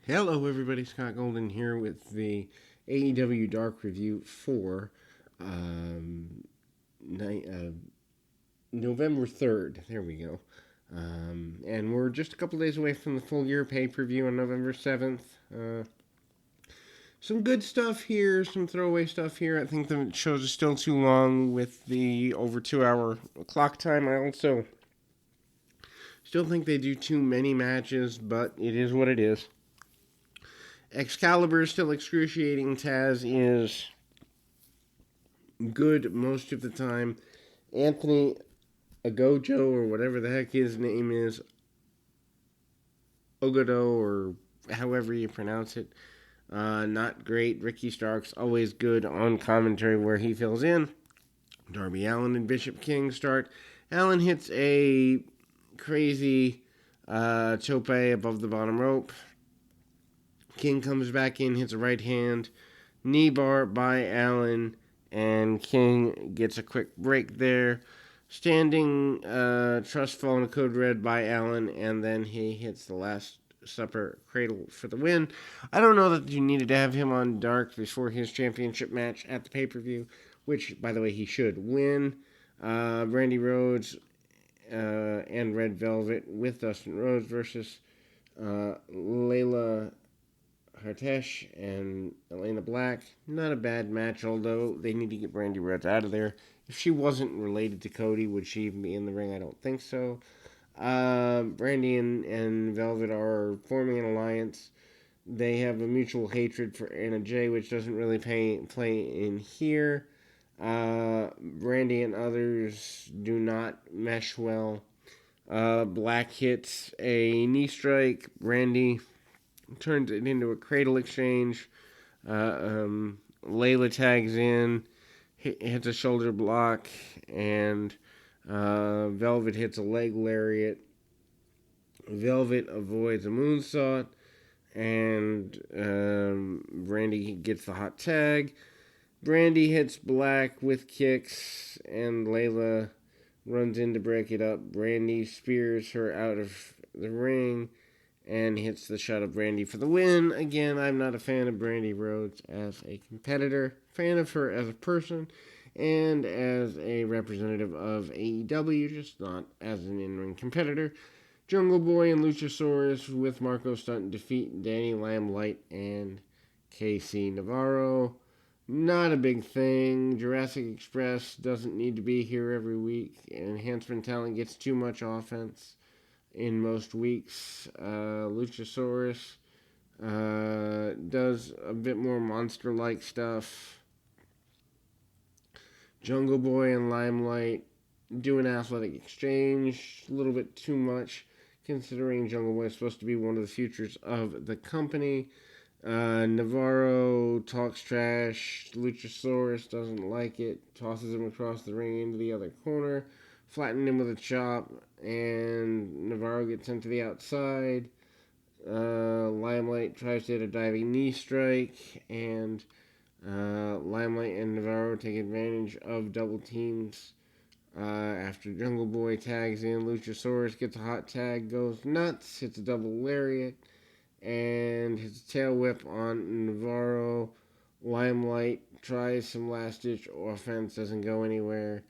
Hello, everybody. Scott Golden here with the AEW Dark Review for um, ni- uh, November 3rd. There we go. And we're just a couple days away from the full year pay per view on November 7th. Some good stuff here, some throwaway stuff here. I think the shows are still too long with the over 2 hour clock time. I also still think they do too many matches, but it is what it is. Excalibur is still excruciating. Taz is good most of the time. Anthony Agojo, or whatever the heck his name is, Ogodo, or however you pronounce it, not great. Ricky Starks, always good on commentary where he fills in. Darby Allin and Bishop King start. Allin hits a crazy tope above the bottom rope. King comes back in, hits a right hand, knee bar by Allin, and King gets a quick break there. Standing trust fall and a code red by Allin, and then he hits the last supper cradle for the win. I don't know that you needed to have him on Dark before his championship match at the pay per view, which, by the way, he should win. Brandy Rhodes and Red Velvet with Dustin Rhodes versus Layla Hartesh and Elena Black. Not a bad match, although they need to get Brandy Rhodes out of there. If she wasn't related to Cody, would she even be in the ring? I don't think so. Brandy and Velvet are forming an alliance. They have a mutual hatred for Anna Jay, which doesn't really play in here. Brandy and others do not mesh well. Black hits a knee strike. Brandy turns it into a cradle exchange. Layla tags in, hits a shoulder block, and Velvet hits a leg lariat. Velvet avoids a moonsault, and Brandy gets the hot tag. Brandy hits Black with kicks, and Layla runs in to break it up. Brandy spears her out of the ring and hits the shot of Brandy for the win. Again, I'm not a fan of Brandy Rhodes as a competitor, fan of her as a person, and as a representative of AEW, just not as an in-ring competitor. Jungle Boy and Luchasaurus with Marco Stunt defeat Danny Lamplight and KC Navarro. Not a big thing. Jurassic Express doesn't need to be here every week. Enhancement talent gets too much offense in most weeks. Luchasaurus does a bit more monster-like stuff. Jungle Boy and Limelight do an athletic exchange. A little bit too much, considering Jungle Boy is supposed to be one of the futures of the company. Navarro talks trash. Luchasaurus doesn't like it. Tosses him across the ring into the other corner. Flattened him with a chop. And Navarro gets sent to the outside. Limelight tries to hit a diving knee strike. And Limelight and Navarro take advantage of double teams. After Jungle Boy tags in, Luchasaurus gets a hot tag, goes nuts, hits a double lariat, and hits a tail whip on Navarro. Limelight tries some last-ditch offense, doesn't go anywhere,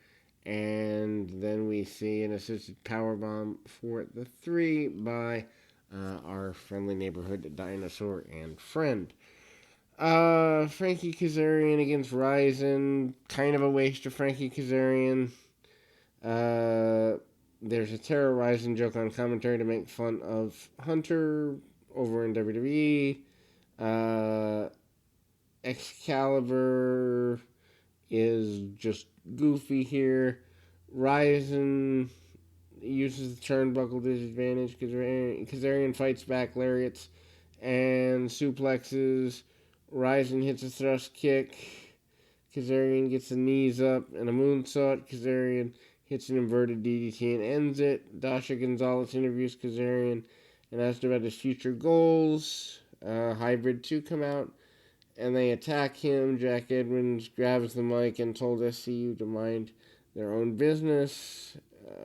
and then we see an assisted powerbomb for the 3 by our friendly neighborhood dinosaur and friend. Frankie Kazarian against Ryzen, kind of a waste of Frankie Kazarian. There's a terrorizing joke on commentary to make fun of Hunter over in WWE. Excalibur is just goofy here. Ryzen uses the turnbuckle to his advantage. Kazarian fights back lariats and suplexes. Ryzen hits a thrust kick. Kazarian gets the knees up and a moonsault. Kazarian hits an inverted DDT and ends it. Dasha Gonzalez interviews Kazarian and asks about his future goals. Hybrid 2 come out and they attack him. Jack Edmonds grabs the mic and told SCU to mind their own business,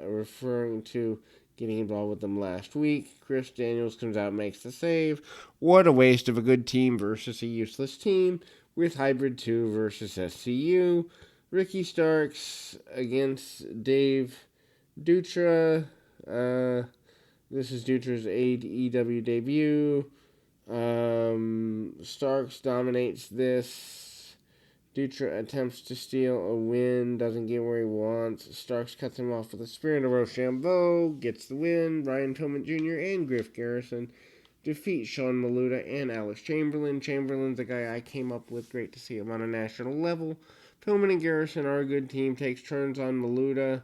referring to getting involved with them last week. Chris Daniels comes out and makes the save. What a waste of a good team versus a useless team with Hybrid 2 versus SCU. Ricky Starks against Dave Dutra. This is Dutra's AEW debut. Starks dominates this. Dutra attempts to steal a win, doesn't get where he wants. Starks cuts him off with a spear and a Rochambeau, gets the win. Ryan Pillman Jr. and Griff Garrison defeat Sean Maluda and Alex Chamberlain. Chamberlain's a guy I came up with. Great to see him on a national level. Pillman and Garrison are a good team. Takes turns on Maluda.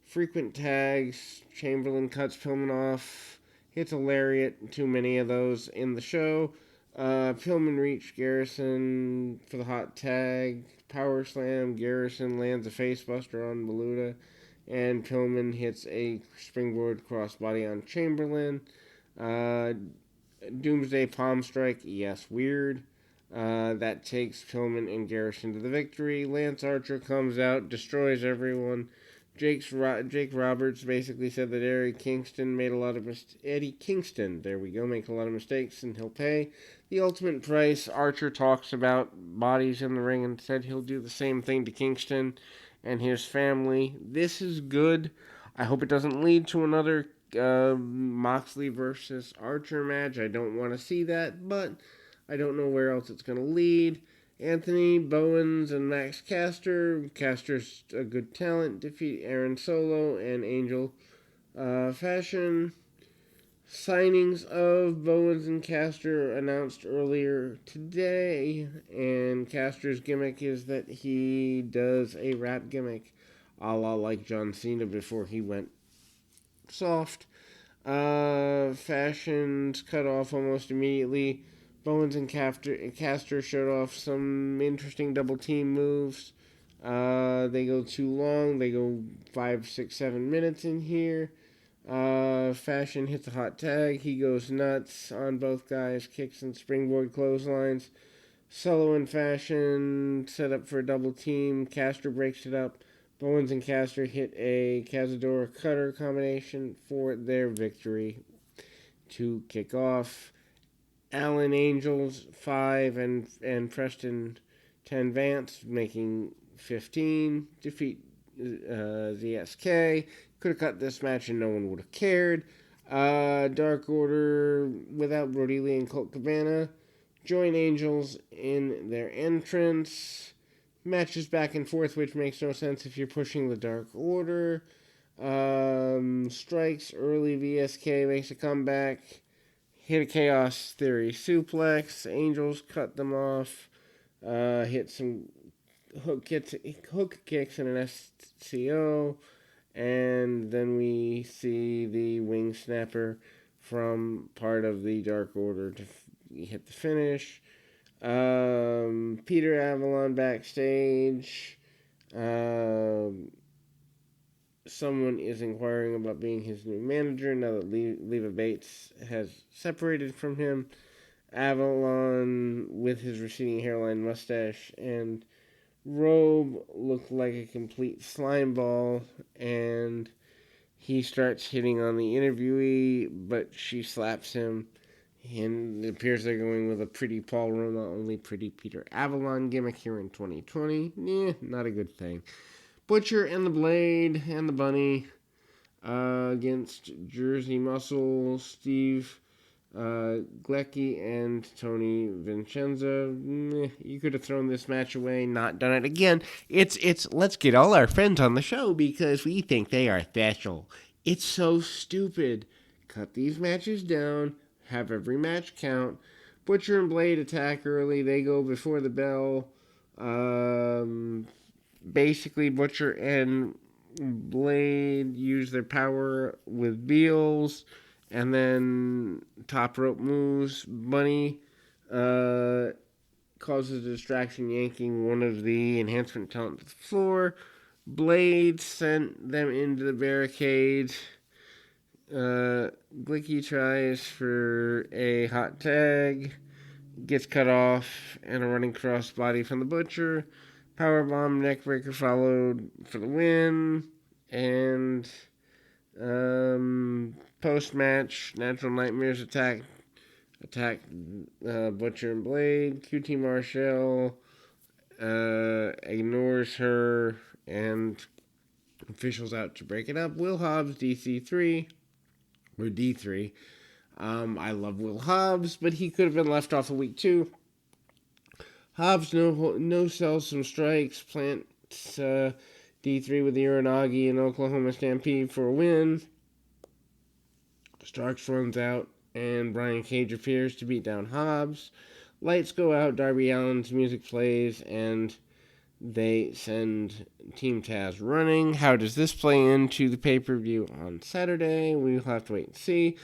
Frequent tags. Chamberlain cuts Pillman off. Hits a lariat. Too many of those in the show. Pillman reached Garrison for the hot tag. Power slam. Garrison lands a facebuster on Maluda. And Pillman hits a springboard crossbody on Chamberlain. Doomsday Palm Strike. Yes, weird. That takes Pillman and Garrison to the victory. Lance Archer comes out, destroys everyone. Jake Roberts basically said that Eddie Kingston, there we go, makes a lot of mistakes, and he'll pay the ultimate price. Archer talks about bodies in the ring and said he'll do the same thing to Kingston and his family. This is good. I hope it doesn't lead to another Moxley versus Archer match. I don't want to see that, but I don't know where else it's going to lead. Anthony Bowens and Max Caster. Caster's a good talent. Defeat Aaron Solo and Angel Fashion. Signings of Bowens and Caster announced earlier today. And Caster's gimmick is that he does a rap gimmick, a la like John Cena before he went soft. Fashion's cut off almost immediately. Bowens and Caster showed off some interesting double team moves. They go too long. They go 5, 6, 7 minutes in here. Fashion hits a hot tag. He goes nuts on both guys. Kicks and springboard clotheslines. Solo and Fashion set up for a double team. Caster breaks it up. Bowens and Caster hit a Cazadora cutter combination for their victory to kick off. Allen Angels 5 and Preston 10 Vance making 15. Defeat ZSK. Could have cut this match and no one would have cared. Dark Order without Brody Lee and Colt Cabana join Angels in their entrance. Matches back and forth, which makes no sense if you're pushing the Dark Order. Strikes early. VSK makes a comeback. Hit a Chaos Theory suplex. Angels cut them off. Hit some hook kicks and an SCO. And then we see the Wing Snapper from part of the Dark Order to hit the finish. Peter Avalon backstage. Someone is inquiring about being his new manager now that Leva Bates has separated from him. Avalon, with his receding hairline, mustache, and robe, looked like a complete slime ball, and he starts hitting on the interviewee, but she slaps him, and it appears they're going with a pretty Paul Roma, only pretty Peter Avalon gimmick here in 2020. Not a good thing. Butcher and the Blade and the Bunny against Jersey Muscle, Steve Glecki, and Tony Vincenzo. You could have thrown this match away, not done it again. It's let's get all our friends on the show because we think they are special. It's so stupid. Cut these matches down. Have every match count. Butcher and Blade attack early. They go before the bell. Basically, Butcher and Blade use their power with Beals, and then top rope moves. Bunny causes a distraction, yanking one of the enhancement talent to the floor. Blade sent them into the barricade. Glicky tries for a hot tag, gets cut off, and a running crossbody from the Butcher. Powerbomb neckbreaker followed for the win, and Post-match, Natural Nightmares attack Butcher and Blade. QT Marshall ignores her, and officials out to break it up. Will Hobbs, DC3, or D3. I love Will Hobbs, but he could have been left off a week 2. Hobbs no sells some strikes, plants D3 with the Uranagi and Oklahoma Stampede for a win. Starks runs out, and Brian Cage appears to beat down Hobbs. Lights go out, Darby Allin's music plays, and they send Team Taz running. How does this play into the pay-per-view on Saturday? We'll have to wait and see.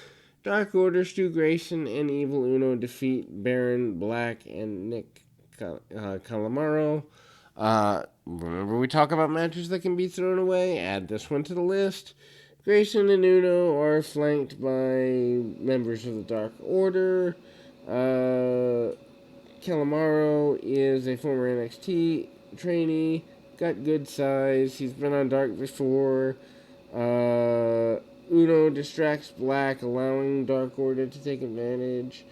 Dark Order, Stu Grayson, and Evil Uno defeat Baron, Black, and Nick Calamaro. Remember we talk about matches that can be thrown away? Add this one to the list. Grayson and Uno are flanked by members of the Dark Order. Calamaro is a former NXT trainee, got good size. He's been on Dark before. Uno distracts Black, allowing Dark Order to take advantage.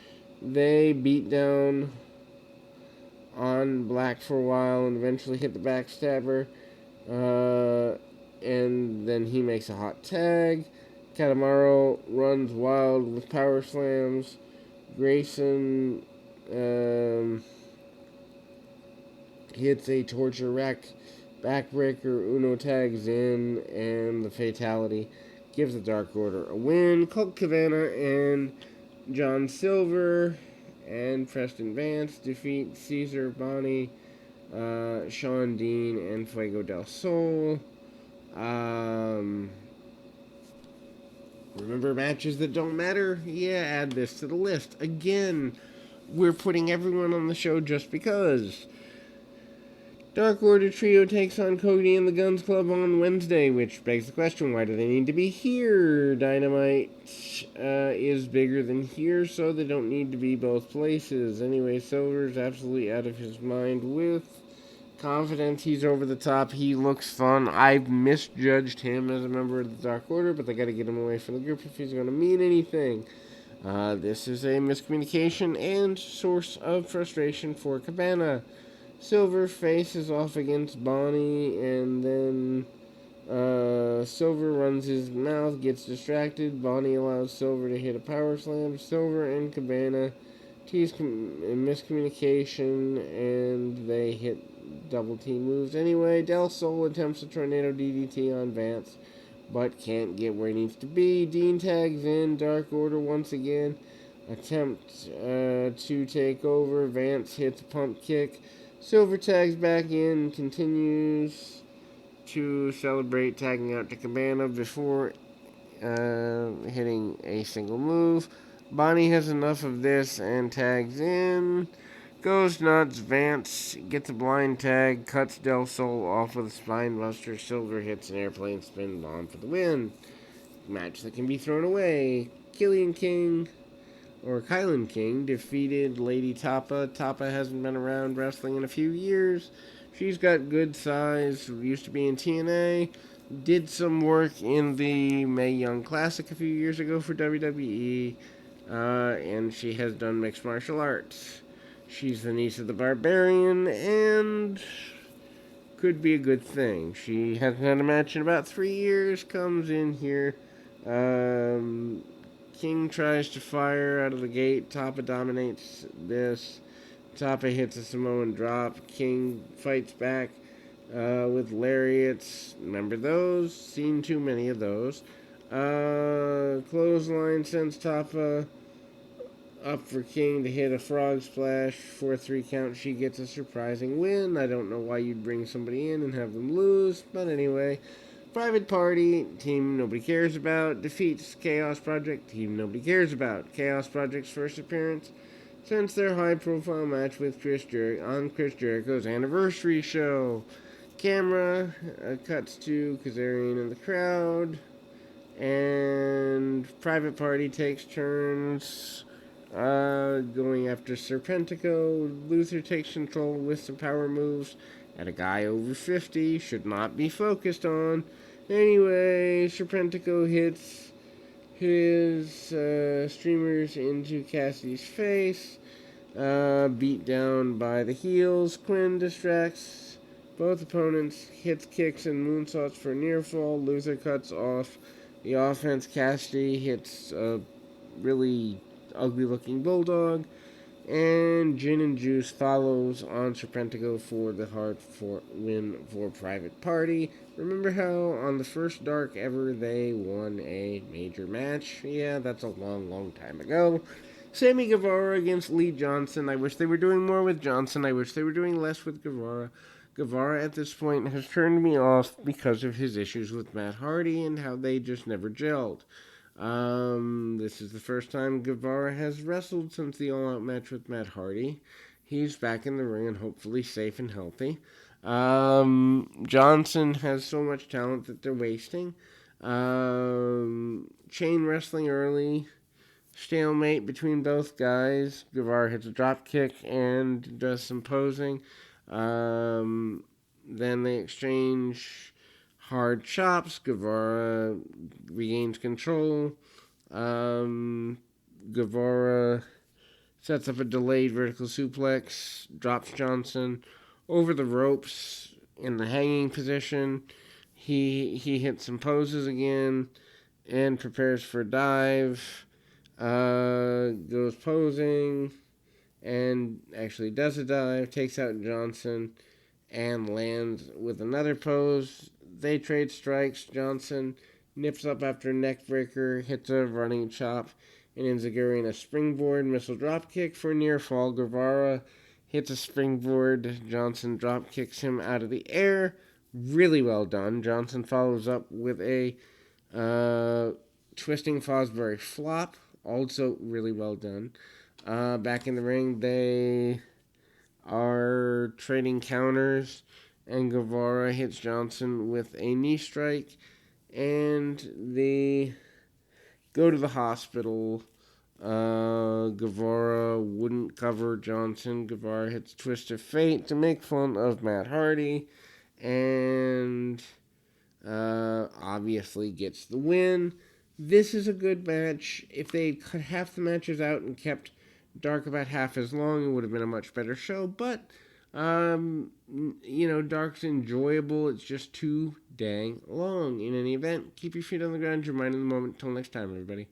They beat down on Black for a while and eventually hit the backstabber. And then he makes a hot tag. Calamaro runs wild with power slams. Grayson hits a torture rack backbreaker. Uno tags in, and the fatality gives the Dark Order a win. Colt Cabana and John Silver and Preston Vance defeat Caesar Bonnie, Sean Dean, and Fuego del Sol. Remember matches that don't matter? Yeah, add this to the list. Again, we're putting everyone on the show just because. Dark Order Trio takes on Cody and the Guns Club on Wednesday, which begs the question, why do they need to be here? Dynamite is bigger than here, so they don't need to be both places. Anyway, Silver's absolutely out of his mind with confidence. He's over the top. He looks fun. I've misjudged him as a member of the Dark Order, but they got to get him away from the group if he's going to mean anything. This is a miscommunication and source of frustration for Cabana. Silver faces off against Bonnie, and then Silver runs his mouth, gets distracted. Bonnie allows Silver to hit a power slam. Silver and Cabana tease miscommunication, and they hit double team moves. Anyway, Del Sol attempts a tornado DDT on Vance, but can't get where he needs to be. Dean tags in. Dark Order once again attempt to take over. Vance hits a pump kick. Silver tags back in, continues to celebrate, tagging out to Cabana before hitting a single move. Bonnie has enough of this and tags in. Goes nuts. Vance gets a blind tag, cuts Del Sol off with a spine buster. Silver hits an airplane spin bomb for the win. Match that can be thrown away. Killian King, or Kylan King, defeated Lady Tapa. Tapa hasn't been around wrestling in a few years. She's got good size, used to be in TNA, did some work in the Mae Young Classic a few years ago for WWE, and she has done mixed martial arts. She's the niece of the Barbarian, and could be a good thing. She hasn't had a match in about 3 years, comes in here, King tries to fire out of the gate. Tapa dominates this. Tapa hits a Samoan drop. King fights back with lariats. Remember those? Seen too many of those. Clothesline sends Tapa up for King to hit a frog splash for a 3 count. She gets a surprising win. I don't know why you'd bring somebody in and have them lose, but anyway. Private Party, team nobody cares about, defeats Chaos Project, team nobody cares about. Chaos Project's first appearance since their high-profile match with Chris Jericho's anniversary show. Camera cuts to Kazarian in the crowd, and Private Party takes turns going after Serpentico. Luther takes control with some power moves at a guy over 50, should not be focused on. Anyway, Serpentico hits his streamers into Cassidy's face. Beat down by the heels. Quinn distracts both opponents, hits kicks and moonsaults for near fall. Luther cuts off the offense. Cassidy hits a really ugly looking bulldog. And Gin and Juice follows on Serpentico for the hard win for Private Party. Remember how on the first Dark ever they won a major match? Yeah, that's a long, long time ago. Sammy Guevara against Lee Johnson. I wish they were doing more with Johnson. I wish they were doing less with Guevara. Guevara at this point has turned me off because of his issues with Matt Hardy and how they just never gelled. This is the first time Guevara has wrestled since the all-out match with Matt Hardy. He's back in the ring and hopefully safe and healthy. Johnson has so much talent that they're wasting. Chain wrestling early. Stalemate between both guys. Guevara hits a drop kick and does some posing. Then they exchange hard chops. Guevara regains control. Guevara sets up a delayed vertical suplex, drops Johnson over the ropes in the hanging position. He hits some poses again and prepares for a dive. Goes posing and actually does a dive, takes out Johnson, and lands with another pose. They trade strikes. Johnson nips up after a neck breaker, hits a running chop, and enziguri in a springboard missile drop kick for a near fall. Guevara hits a springboard. Johnson drop kicks him out of the air. Really well done. Johnson follows up with a twisting Fosbury flop. Also really well done. Back in the ring, they are trading counters, and Guevara hits Johnson with a knee strike, and they go to the hospital. Guevara wouldn't cover Johnson. Guevara hits Twist of Fate to make fun of Matt Hardy, and obviously gets the win. This is a good match. If they cut half the matches out and kept Dark about half as long, it would have been a much better show. But, Dark's enjoyable. It's just too dang long. In any event, keep your feet on the ground, your mind in the moment. Until next time, everybody.